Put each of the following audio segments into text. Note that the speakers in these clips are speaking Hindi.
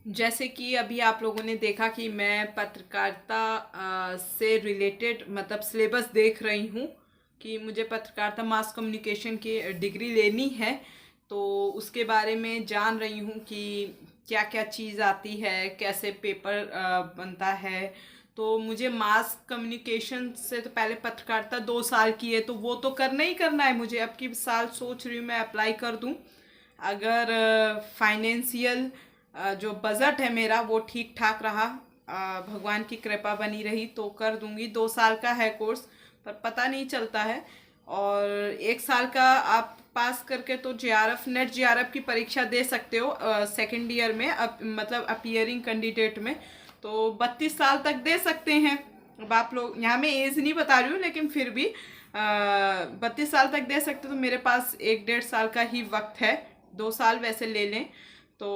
जैसे कि अभी आप लोगों ने देखा कि मैं पत्रकारिता से रिलेटेड मतलब सिलेबस देख रही हूँ कि मुझे पत्रकारिता मास कम्युनिकेशन की डिग्री लेनी है। तो उसके बारे में जान रही हूँ कि क्या क्या चीज़ आती है, कैसे पेपर बनता है। तो मुझे मास कम्युनिकेशन से तो पहले पत्रकारिता 2 साल की है, तो वो तो करना ही करना है मुझे। अब की साल सोच रही हूँ मैं अप्लाई कर दूँ। अगर फाइनेंशियल जो बजट है मेरा वो ठीक ठाक रहा, भगवान की कृपा बनी रही तो कर दूंगी। 2 साल का है कोर्स, पर पता नहीं चलता है। और 1 साल का आप पास करके तो जेआरएफ नेट जेआरएफ की परीक्षा दे सकते हो सेकेंड ईयर में, मतलब अपीयरिंग कैंडिडेट में। तो 32 साल तक दे सकते हैं। अब आप लोग यहाँ मैं एज नहीं बता रही हूँ, लेकिन फिर भी 32 साल तक दे सकते। तो मेरे पास 1-1.5 साल का ही वक्त है। 2 साल वैसे ले लें तो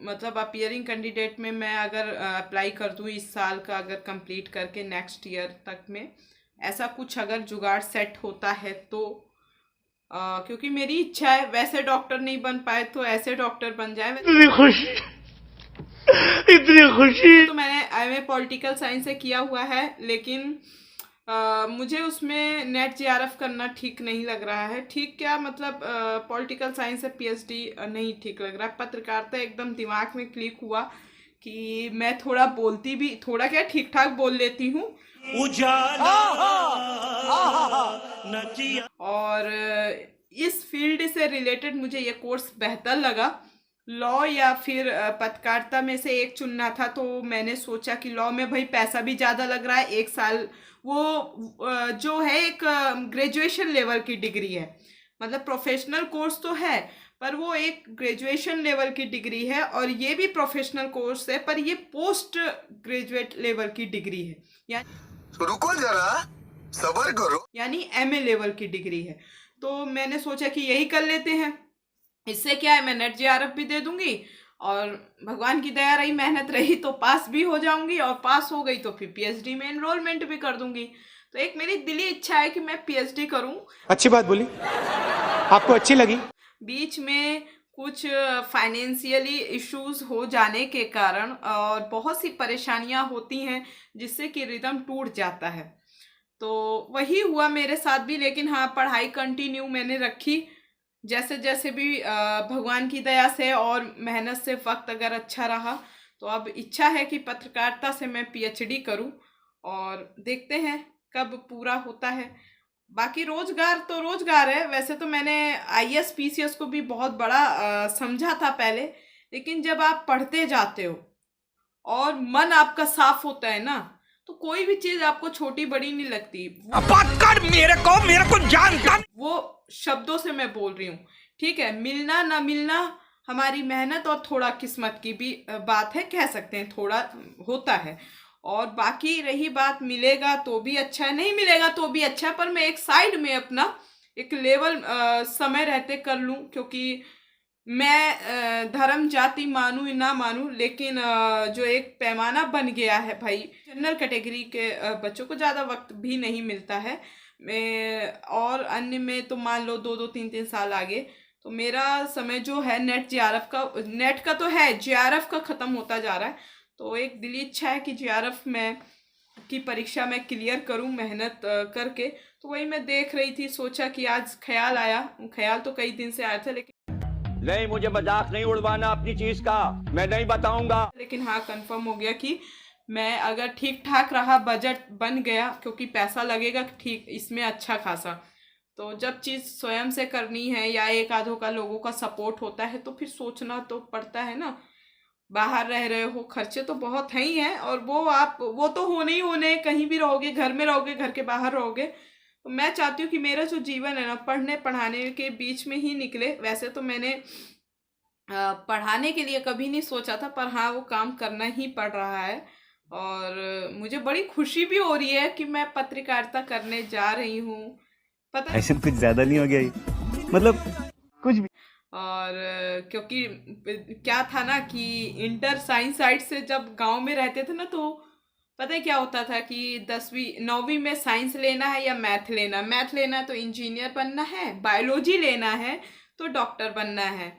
मतलब अपीयरिंग कैंडिडेट में मैं अगर अप्लाई कर दूँ इस साल का, अगर कंप्लीट करके नेक्स्ट ईयर तक में, ऐसा कुछ अगर जुगाड़ सेट होता है तो क्योंकि मेरी इच्छा है। वैसे डॉक्टर नहीं बन पाए तो ऐसे डॉक्टर बन जाए। इतनी खुशी, इतनी खुशी। तो मैंने एमए पॉलिटिकल साइंस से किया हुआ है, लेकिन मुझे उसमें नेट जेआरएफ करना ठीक नहीं लग रहा है। ठीक क्या मतलब पॉलिटिकल साइंस से पीएचडी नहीं ठीक लग रहा। पत्रकारिता एकदम दिमाग में क्लिक हुआ कि मैं थोड़ा बोलती भी, थोड़ा क्या ठीक ठाक बोल लेती हूँ। और इस फील्ड से रिलेटेड मुझे ये कोर्स बेहतर लगा। लॉ या फिर पत्रकारिता में से एक चुनना था, तो मैंने सोचा कि लॉ में भाई पैसा भी ज़्यादा लग रहा है। 1 साल वो जो है एक ग्रेजुएशन लेवल की डिग्री है, मतलब प्रोफेशनल कोर्स तो है पर वो एक ग्रेजुएशन लेवल की डिग्री है। और ये भी प्रोफेशनल कोर्स है पर ये पोस्ट ग्रेजुएट लेवल की डिग्री है, यानी रुको जरा, सब्र करो, यानी एमए लेवल की डिग्री है। तो मैंने सोचा कि यही कर लेते हैं। इससे क्या है, मैं नेट जेआरएफ भी दे दूंगी और भगवान की दया रही, मेहनत रही तो पास भी हो जाऊंगी, और पास हो गई तो फिर पीएचडी में एनरोलमेंट भी कर दूंगी। तो एक मेरी दिली इच्छा है कि मैं पीएचडी करूं। अच्छी बात बोली, आपको अच्छी लगी। बीच में कुछ फाइनेंशियली इश्यूज हो जाने के कारण और बहुत सी परेशानियां होती हैं जिससे कि रिदम टूट जाता है। तो वही हुआ मेरे साथ भी। लेकिन हाँ, पढ़ाई कंटिन्यू मैंने रखी जैसे जैसे भी भगवान की दया से और मेहनत से। वक्त अगर अच्छा रहा तो अब इच्छा है कि पत्रकारिता से मैं पीएचडी करूं, और देखते हैं कब पूरा होता है। बाकी रोजगार तो रोजगार है। वैसे तो मैंने आईएएस पीसीएस को भी बहुत बड़ा समझा था पहले, लेकिन जब आप पढ़ते जाते हो और मन आपका साफ होता है ना, तो कोई भी चीज आपको छोटी बड़ी नहीं लगती। बात कर मेरे को जानता। वो शब्दों से मैं बोल रही हूँ, ठीक है। मिलना ना मिलना हमारी मेहनत और थोड़ा किस्मत की भी बात है, कह सकते हैं, थोड़ा होता है। और बाकी रही बात मिलेगा तो भी अच्छा है, नहीं मिलेगा तो भी अच्छा है, पर मैं एक साइड में अपना एक लेवल समय रहते कर लूँ। क्योंकि मैं धर्म जाति मानूं या ना मानूं, लेकिन जो एक पैमाना बन गया है भाई, जनरल कैटेगरी के बच्चों को ज़्यादा वक्त भी नहीं मिलता है। मैं और अन्य में तो मान लो 2-2 3-3 साल आगे। तो मेरा समय जो है नेट जेआरएफ का, नेट का तो है, जेआरएफ का ख़त्म होता जा रहा है। तो एक दिली इच्छा है कि जेआरएफ में की परीक्षा मैं क्लियर करूं मेहनत करके। तो वही मैं देख रही थी, सोचा कि आज ख्याल आया। ख्याल तो कई दिन से आया था, लेकिन नहीं, मुझे मजाक नहीं उड़वाना अपनी चीज का, मैं नहीं बताऊंगा। लेकिन हाँ, कंफर्म हो गया कि मैं अगर ठीक ठाक रहा, बजट बन गया, क्योंकि पैसा लगेगा ठीक इसमें अच्छा खासा। तो जब चीज़ स्वयं से करनी है या एक आधों का लोगों का सपोर्ट होता है तो फिर सोचना तो पड़ता है ना। बाहर रह रहे हो, खर्चे तो बहुत हैं ही हैं, और वो तो होने ही होने। कहीं भी रहोगे, घर में रहोगे, घर के बाहर रहोगे। तो मैं चाहती हूँ कि मेरा जो जीवन है ना, पढ़ने पढ़ाने के बीच में ही निकले। वैसे तो मैंने पढ़ाने के लिए कभी नहीं सोचा था, पर हाँ, वो काम करना ही पड़ रहा है। और मुझे बड़ी खुशी भी हो रही है कि मैं पत्रकारिता करने जा रही हूँ। पता ऐसे कुछ ज्यादा नहीं हो गया ये? मतलब कुछ भी। और क्योंकि क्या था ना कि इंटर साइंस साइड से जब गांव में रहते थे ना, तो पता है क्या होता था कि 10वीं 9वीं में साइंस लेना है या मैथ लेना है तो इंजीनियर बनना है, बायोलॉजी लेना है तो डॉक्टर बनना है।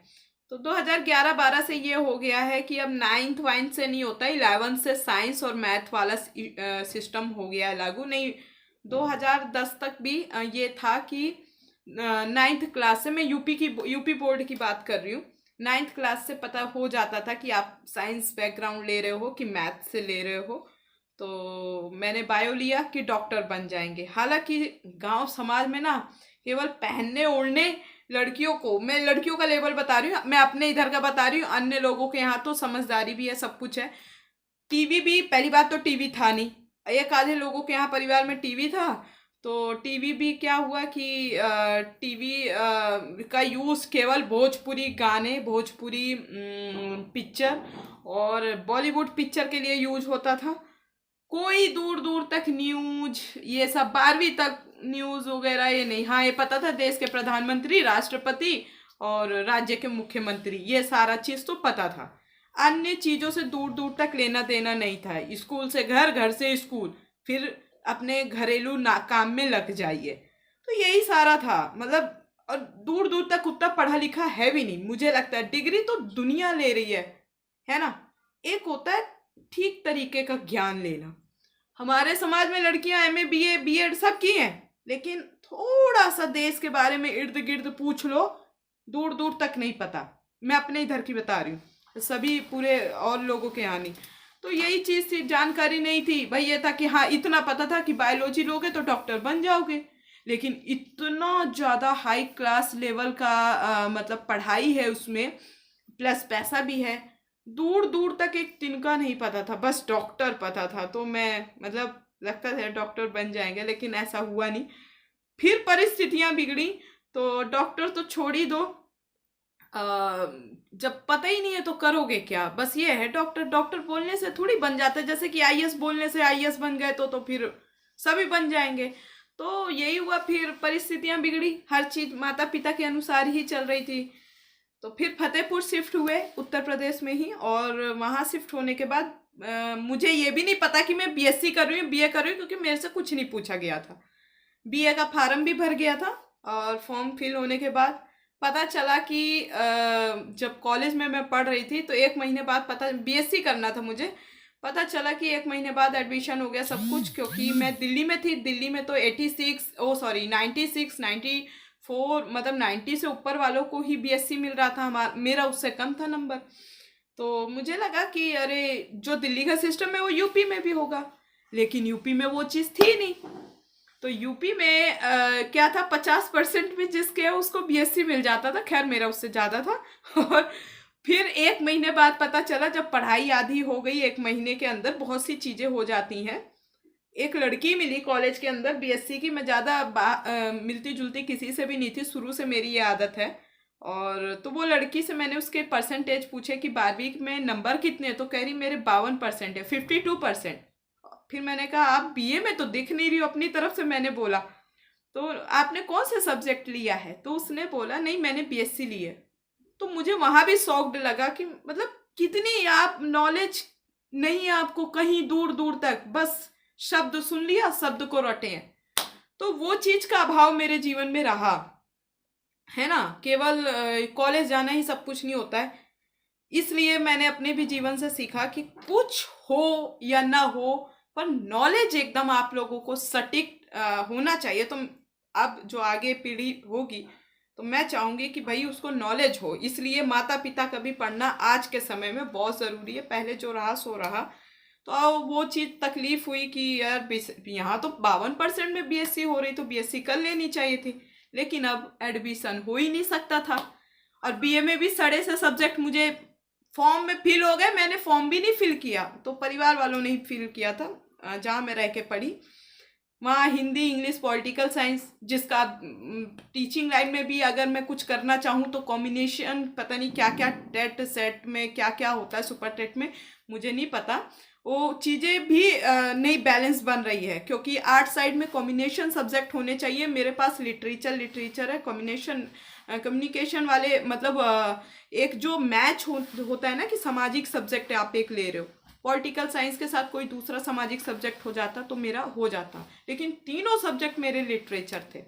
तो 2011-12 से ये हो गया है कि अब 9th वाइन्थ से नहीं होता, 11th से साइंस और मैथ वाला सिस्टम हो गया है लागू। नहीं, 2010 तक भी ये था कि 9th क्लास से, मैं यूपी बोर्ड की बात कर रही हूँ, 9th क्लास से पता हो जाता था कि आप साइंस बैकग्राउंड ले रहे हो कि मैथ से ले रहे हो। तो मैंने बायो लिया कि डॉक्टर बन जाएंगे। हालांकि गांव समाज में ना केवल पहनने ओढ़ने लड़कियों को, मैं लड़कियों का लेवल बता रही हूँ, मैं अपने इधर का बता रही हूँ, अन्य लोगों के यहाँ तो समझदारी भी है, सब कुछ है। टीवी भी, पहली बात तो टीवी था नहीं, एक आधे लोगों के यहाँ परिवार में टीवी था। तो टीवी भी क्या हुआ कि टीवी का यूज़ केवल भोजपुरी गाने, भोजपुरी पिक्चर और बॉलीवुड पिक्चर के लिए यूज होता था। कोई दूर दूर तक न्यूज, ये सब 12वीं तक न्यूज वगैरह ये नहीं। हाँ, ये पता था देश के प्रधानमंत्री, राष्ट्रपति और राज्य के मुख्यमंत्री, ये सारा चीज तो पता था। अन्य चीजों से दूर दूर तक लेना देना नहीं था। स्कूल से घर, घर से स्कूल, फिर अपने घरेलू काम में लग जाइए, तो यही सारा था। मतलब और दूर दूर तक उतना पढ़ा लिखा है भी नहीं, मुझे लगता है। डिग्री तो दुनिया ले रही है ना। एक होता है ठीक तरीके का ज्ञान लेना। हमारे समाज में लड़कियां एमए बीए बीएड सब की हैं, लेकिन थोड़ा सा देश के बारे में इर्द गिर्द पूछ लो, दूर दूर तक नहीं पता। मैं अपने इधर की बता रही हूँ, सभी पूरे और लोगों के यहाँ नहीं। तो यही चीज़ थी, जानकारी नहीं थी भाई। ये था कि हाँ, इतना पता था कि बायोलॉजी लोगे तो डॉक्टर बन जाओगे, लेकिन इतना ज़्यादा हाई क्लास लेवल का मतलब पढ़ाई है उसमें, प्लस पैसा भी है, दूर दूर तक एक तिनका नहीं पता था, बस डॉक्टर पता था। तो मैं मतलब लगता था डॉक्टर बन जाएंगे, लेकिन ऐसा हुआ नहीं। फिर परिस्थितियां बिगड़ी, तो डॉक्टर तो छोड़ ही दो, जब पता ही नहीं है तो करोगे क्या। बस ये है, डॉक्टर बोलने से थोड़ी बन जाता है, जैसे कि आईएएस बोलने से आईएएस बन गए तो फिर सभी बन जाएंगे। तो यही हुआ, फिर परिस्थितियां बिगड़ी, हर चीज माता पिता के अनुसार ही चल रही थी। तो फिर फतेहपुर शिफ्ट हुए, उत्तर प्रदेश में ही। और वहाँ शिफ्ट होने के बाद मुझे ये भी नहीं पता कि मैं बीएससी कर रही हूँ, बीए कर रही हूँ, क्योंकि मेरे से कुछ नहीं पूछा गया था। बीए का फार्म भी भर गया था, और फॉर्म फिल होने के बाद पता चला कि जब कॉलेज में मैं पढ़ रही थी तो 1 महीने बाद पता, बीएससी करना था मुझे, पता चला कि 1 महीने बाद एडमिशन हो गया सब कुछ। क्योंकि मैं दिल्ली में थी, दिल्ली में तो 96 94, मतलब 90 से ऊपर वालों को ही बीएससी मिल रहा था, मेरा उससे कम था नंबर। तो मुझे लगा कि अरे जो दिल्ली का सिस्टम है वो यूपी में भी होगा, लेकिन यूपी में वो चीज़ थी नहीं। तो यूपी में क्या था, 50% में जिसके उसको बीएससी मिल जाता था, खैर मेरा उससे ज़्यादा था। और फिर 1 महीने बाद पता चला, जब पढ़ाई आधी हो गई, 1 महीने के अंदर बहुत सी चीज़ें हो जाती हैं। एक लड़की मिली कॉलेज के अंदर बीएससी की, मैं ज़्यादा मिलती जुलती किसी से भी नहीं थी, शुरू से मेरी ये आदत है। और तो वो लड़की से मैंने उसके परसेंटेज पूछे कि 12वीं में नंबर कितने हैं, तो कह रही मेरे 52% है, 52%। फिर मैंने कहा आप बीए में तो दिख नहीं रही हो अपनी तरफ से। मैंने बोला तो आपने कौन से सब्जेक्ट लिया है, तो उसने बोला नहीं मैंने बीएससी ली है। तो मुझे वहाँ भी शॉक्ड लगा कि मतलब कितनी आप नॉलेज नहीं है आपको, कहीं दूर दूर तक बस शब्द सुन लिया, शब्द को रटे हैं। तो वो चीज का अभाव मेरे जीवन में रहा है ना। केवल कॉलेज जाना ही सब कुछ नहीं होता है। इसलिए मैंने अपने भी जीवन से सीखा कि कुछ हो या ना हो, पर नॉलेज एकदम आप लोगों को सटीक होना चाहिए। तो अब जो आगे पीढ़ी होगी तो मैं चाहूँगी कि भाई उसको नॉलेज हो। इसलिए माता पिता का भी पढ़ना आज के समय में बहुत ज़रूरी है। पहले जो रहा सो रहा, तो वो चीज़ तकलीफ हुई कि यार यहाँ तो 52% में बीएससी हो रही, तो बीएससी कर लेनी चाहिए थी, लेकिन अब एडमिशन हो ही नहीं सकता था। और बीए में भी सड़े से सब्जेक्ट मुझे फॉर्म में फिल हो गए, मैंने फॉर्म भी नहीं फिल किया, तो परिवार वालों ने ही फिल किया था जहाँ मैं रह के पढ़ी। वहाँ हिंदी, इंग्लिश, पॉलिटिकल साइंस, जिसका टीचिंग लाइन में भी अगर मैं कुछ करना चाहूँ तो कॉम्बिनेशन, पता नहीं क्या क्या टेट सेट में क्या क्या होता है, सुपर टेट में मुझे नहीं पता, वो चीज़ें भी नहीं बैलेंस बन रही है। क्योंकि आर्ट साइड में कॉम्बिनेशन सब्जेक्ट होने चाहिए, मेरे पास लिटरेचर है, कॉम्बिनेशन कम्युनिकेशन वाले मतलब एक जो मैच होता है ना कि सामाजिक सब्जेक्ट आप एक ले रहे हो, पॉलिटिकल साइंस के साथ कोई दूसरा सामाजिक सब्जेक्ट हो जाता तो मेरा हो जाता, लेकिन तीनों सब्जेक्ट मेरे लिटरेचर थे।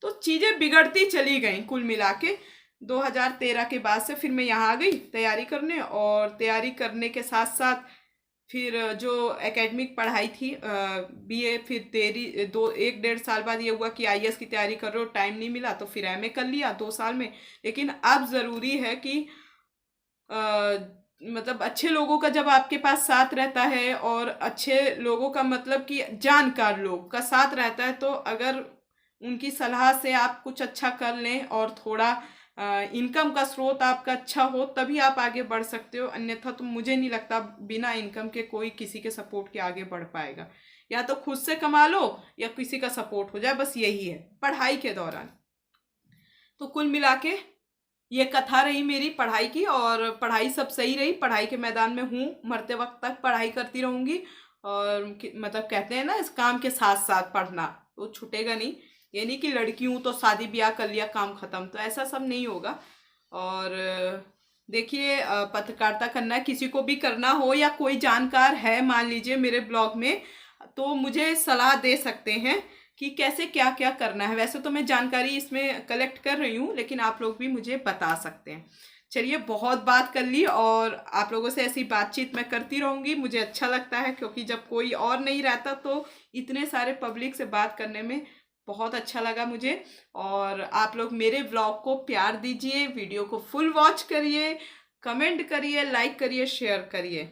तो चीज़ें बिगड़ती चली गई कुल मिला के। 2013 के बाद से फिर मैं यहाँ आ गई तैयारी करने, और तैयारी करने के साथ साथ फिर जो एकेडमिक पढ़ाई थी बीए, फिर 1.5 साल बाद ये हुआ कि आईएएस की तैयारी कर रहे हो, टाइम नहीं मिला तो फिर एमए कर लिया 2 साल में। लेकिन अब ज़रूरी है कि मतलब अच्छे लोगों का जब आपके पास साथ रहता है, और अच्छे लोगों का मतलब कि जानकार लोग का साथ रहता है, तो अगर उनकी सलाह से आप कुछ अच्छा कर लें और थोड़ा इनकम का स्रोत आपका अच्छा हो, तभी आप आगे बढ़ सकते हो। अन्यथा तो मुझे नहीं लगता बिना इनकम के कोई किसी के सपोर्ट के आगे बढ़ पाएगा। या तो खुद से कमा लो या किसी का सपोर्ट हो जाए, बस यही है पढ़ाई के दौरान। तो कुल मिला के ये कथा रही मेरी पढ़ाई की, और पढ़ाई सब सही रही। पढ़ाई के मैदान में हूँ, मरते वक्त तक पढ़ाई करती रहूँगी। और मतलब कहते हैं ना, इस काम के साथ साथ पढ़ना तो छूटेगा नहीं। ये नहीं कि लड़की हूँ तो शादी ब्याह कर लिया काम ख़त्म, तो ऐसा सब नहीं होगा। और देखिए, पत्रकारिता करना किसी को भी करना हो, या कोई जानकार है मान लीजिए मेरे ब्लॉग में, तो मुझे सलाह दे सकते हैं कि कैसे क्या क्या करना है। वैसे तो मैं जानकारी इसमें कलेक्ट कर रही हूँ, लेकिन आप लोग भी मुझे बता सकते हैं। चलिए, बहुत बात कर ली, और आप लोगों से ऐसी बातचीत मैं करती रहूँगी। मुझे अच्छा लगता है, क्योंकि जब कोई और नहीं रहता तो इतने सारे पब्लिक से बात करने में बहुत अच्छा लगा मुझे। और आप लोग मेरे व्लॉग को प्यार दीजिए, वीडियो को फुल वॉच करिए, कमेंट करिए, लाइक करिए, शेयर करिए।